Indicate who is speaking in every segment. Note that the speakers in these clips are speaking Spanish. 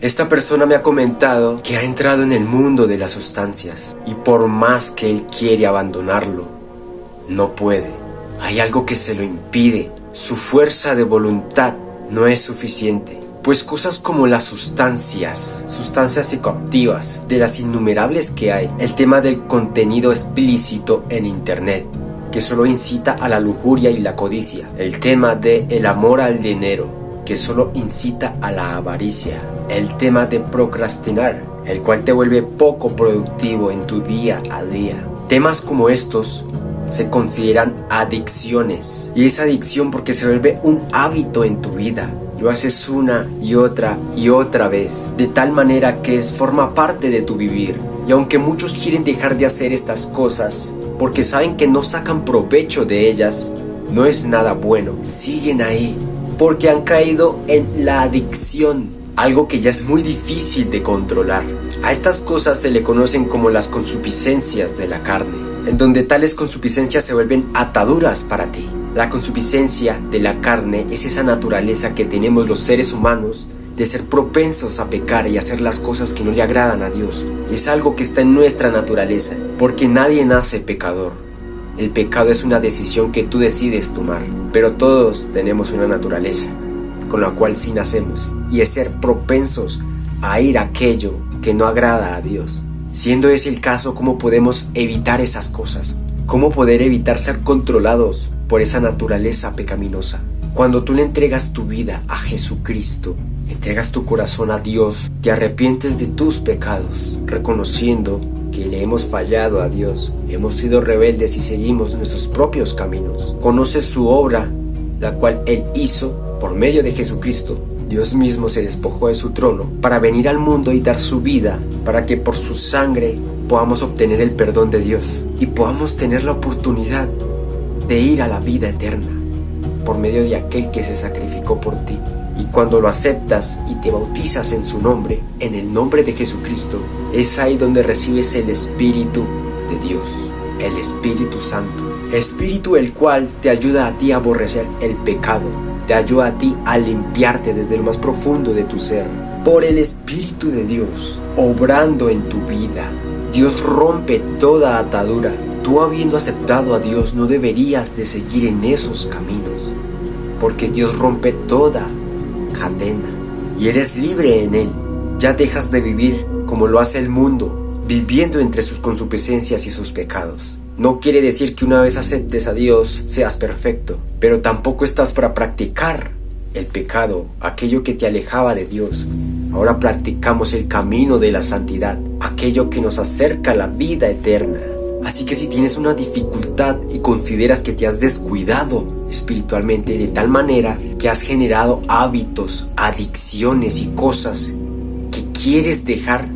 Speaker 1: Esta persona me ha comentado que ha entrado en el mundo de las sustancias y por más que él quiere abandonarlo, no puede. Hay algo que se lo impide. Su fuerza de voluntad no es suficiente. Pues cosas como las sustancias psicoactivas, de las innumerables que hay, el tema del contenido explícito en internet, que solo incita a la lujuria y la codicia, el tema del amor al dinero, que solo incita a la avaricia, el tema de procrastinar, el cual te vuelve poco productivo en tu día a día. Temas como estos se consideran adicciones, y es adicción porque se vuelve un hábito en tu vida. Lo haces una y otra vez, de tal manera que forma parte de tu vivir. Y aunque muchos quieren dejar de hacer estas cosas porque saben que no sacan provecho de ellas, no es nada bueno. Siguen ahí porque han caído en la adicción, algo que ya es muy difícil de controlar. A estas cosas se le conocen como las consupiscencias de la carne, en donde tales consupiscencias se vuelven ataduras para ti. La consupiscencia de la carne es esa naturaleza que tenemos los seres humanos de ser propensos a pecar y hacer las cosas que no le agradan a Dios. Es algo que está en nuestra naturaleza, porque nadie nace pecador. El pecado es una decisión que tú decides tomar, pero todos tenemos una naturaleza con la cual sí nacemos, y es ser propensos a ir a aquello que no agrada a Dios. Siendo ese el caso, ¿cómo podemos evitar esas cosas? ¿Cómo poder evitar ser controlados por esa naturaleza pecaminosa? Cuando tú le entregas tu vida a Jesucristo, entregas tu corazón a Dios, te arrepientes de tus pecados, reconociendo que le hemos fallado a Dios, hemos sido rebeldes y seguimos nuestros propios caminos. Conoces su obra, la cual Él hizo por medio de Jesucristo. Dios mismo se despojó de su trono para venir al mundo y dar su vida, para que por su sangre podamos obtener el perdón de Dios y podamos tener la oportunidad de ir a la vida eterna por medio de aquel que se sacrificó por ti. Y cuando lo aceptas y te bautizas en su nombre, en el nombre de Jesucristo, es ahí donde recibes el Espíritu de Dios, el Espíritu Santo, Espíritu el cual te ayuda a ti a aborrecer el pecado, te ayuda a ti a limpiarte desde lo más profundo de tu ser. Por el Espíritu de Dios, obrando en tu vida, Dios rompe toda atadura. Tú, habiendo aceptado a Dios, no deberías de seguir en esos caminos, porque Dios rompe toda cadena y eres libre en Él. Ya dejas de vivir como lo hace el mundo, viviendo entre sus consupiscencias y sus pecados. No quiere decir que una vez aceptes a Dios seas perfecto, pero tampoco estás para practicar el pecado, aquello que te alejaba de Dios. Ahora practicamos el camino de la santidad, aquello que nos acerca a la vida eterna. Así que si tienes una dificultad y consideras que te has descuidado espiritualmente de tal manera que has generado hábitos, adicciones y cosas que quieres dejar,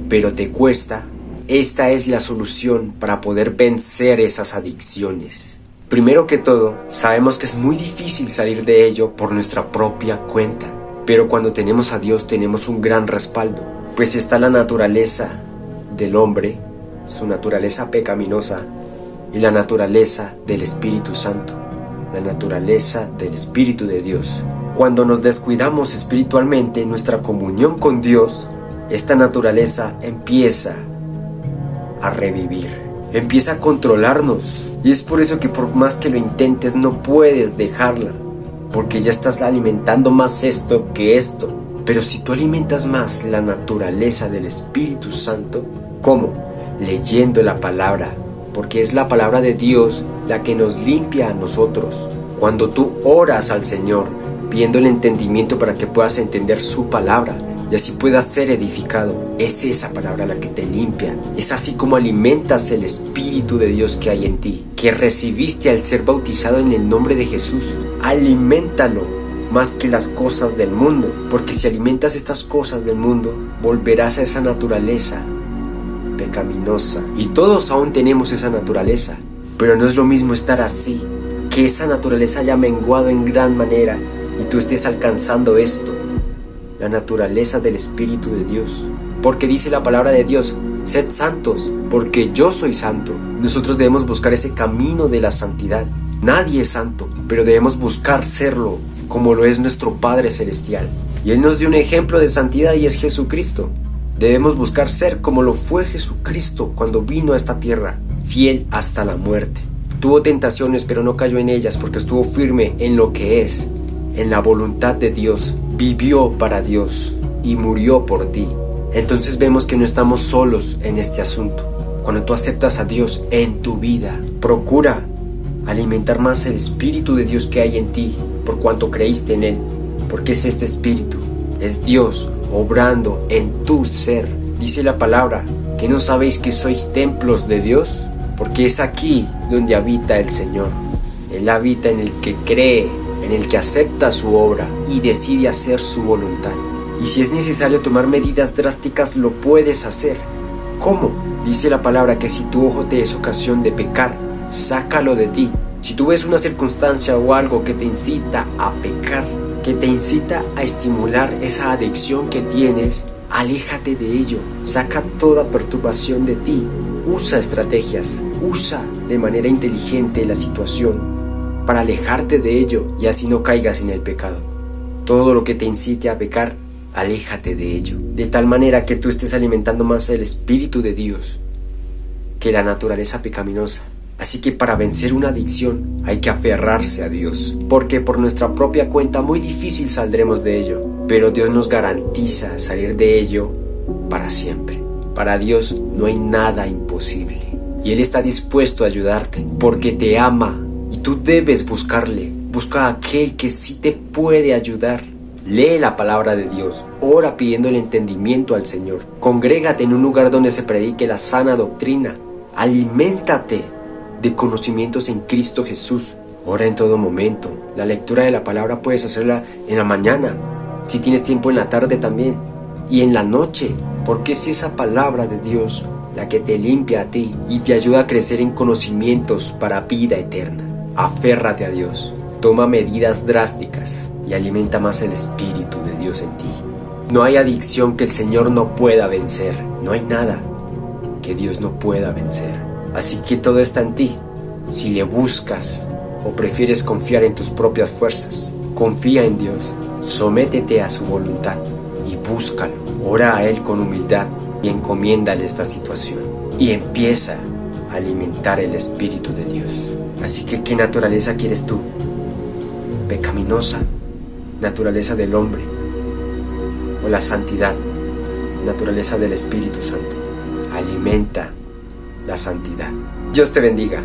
Speaker 1: pero te cuesta, esta es la solución para poder vencer esas adicciones. Primero que todo, sabemos que es muy difícil salir de ello por nuestra propia cuenta, pero cuando tenemos a Dios tenemos un gran respaldo, pues está la naturaleza del hombre, su naturaleza pecaminosa, y la naturaleza del Espíritu Santo, la naturaleza del Espíritu de Dios. Cuando nos descuidamos espiritualmente en nuestra comunión con Dios, esta naturaleza empieza a revivir, empieza a controlarnos, y es por eso que por más que lo intentes no puedes dejarla, porque ya estás alimentando más esto que esto. Pero si tú alimentas más la naturaleza del Espíritu Santo, ¿cómo? Leyendo la palabra, porque es la palabra de Dios la que nos limpia a nosotros. Cuando tú oras al Señor, pidiendo el entendimiento para que puedas entender su palabra y así puedas ser edificado, es esa palabra la que te limpia. Es así como alimentas el Espíritu de Dios que hay en ti, que recibiste al ser bautizado en el nombre de Jesús. Aliméntalo más que las cosas del mundo, porque si alimentas estas cosas del mundo, volverás a esa naturaleza pecaminosa. Y todos aún tenemos esa naturaleza, pero no es lo mismo estar así, que esa naturaleza haya menguado en gran manera y tú estés alcanzando esto, la naturaleza del Espíritu de Dios. Porque dice la palabra de Dios: sed santos, porque yo soy santo. Nosotros debemos buscar ese camino de la santidad. Nadie es santo, pero debemos buscar serlo, como lo es nuestro Padre Celestial. Y Él nos dio un ejemplo de santidad y es Jesucristo. Debemos buscar ser como lo fue Jesucristo cuando vino a esta tierra, fiel hasta la muerte. Tuvo tentaciones pero no cayó en ellas porque estuvo firme en lo que es, en la voluntad de Dios. Vivió para Dios y murió por ti. Entonces vemos que no estamos solos en este asunto. Cuando tú aceptas a Dios en tu vida, procura alimentar más el Espíritu de Dios que hay en ti, por cuanto creíste en Él, porque es este Espíritu, es Dios obrando en tu ser. Dice la palabra, ¿que no sabéis que sois templos de Dios? Porque es aquí donde habita el Señor. Él habita en el que cree, en el que acepta su obra y decide hacer su voluntad. Y si es necesario tomar medidas drásticas, lo puedes hacer. ¿Cómo? Dice la palabra que si tu ojo te es ocasión de pecar, sácalo de ti. Si tú ves una circunstancia o algo que te incita a pecar, que te incita a estimular esa adicción que tienes, aléjate de ello. Saca toda perturbación de ti. Usa estrategias, usa de manera inteligente la situación para alejarte de ello y así no caigas en el pecado. Todo lo que te incite a pecar, aléjate de ello, de tal manera que tú estés alimentando más el Espíritu de Dios que la naturaleza pecaminosa. Así que para vencer una adicción hay que aferrarse a Dios, porque por nuestra propia cuenta muy difícil saldremos de ello, pero Dios nos garantiza salir de ello para siempre. Para Dios no hay nada imposible y Él está dispuesto a ayudarte porque te ama y tú debes buscarle. Busca a aquel que sí te puede ayudar. Lee la palabra de Dios, ora pidiendo el entendimiento al Señor. Congrégate en un lugar donde se predique la sana doctrina. Aliméntate de conocimientos en Cristo Jesús. Ora en todo momento. La lectura de la palabra puedes hacerla en la mañana, si tienes tiempo en la tarde también, y en la noche, porque es esa palabra de Dios la que te limpia a ti y te ayuda a crecer en conocimientos para vida eterna. Aférrate a Dios, toma medidas drásticas y alimenta más el Espíritu de Dios en ti. No hay adicción que el Señor no pueda vencer. No hay nada que Dios no pueda vencer. Así que todo está en ti. Si le buscas o prefieres confiar en tus propias fuerzas, confía en Dios, sométete a su voluntad y búscalo. Ora a Él con humildad y encomiéndale esta situación. Y empieza a alimentar el Espíritu de Dios. Así que, ¿qué naturaleza quieres tú? ¿Pecaminosa, naturaleza del hombre? ¿O la santidad, naturaleza del Espíritu Santo? Alimenta la santidad. Dios te bendiga.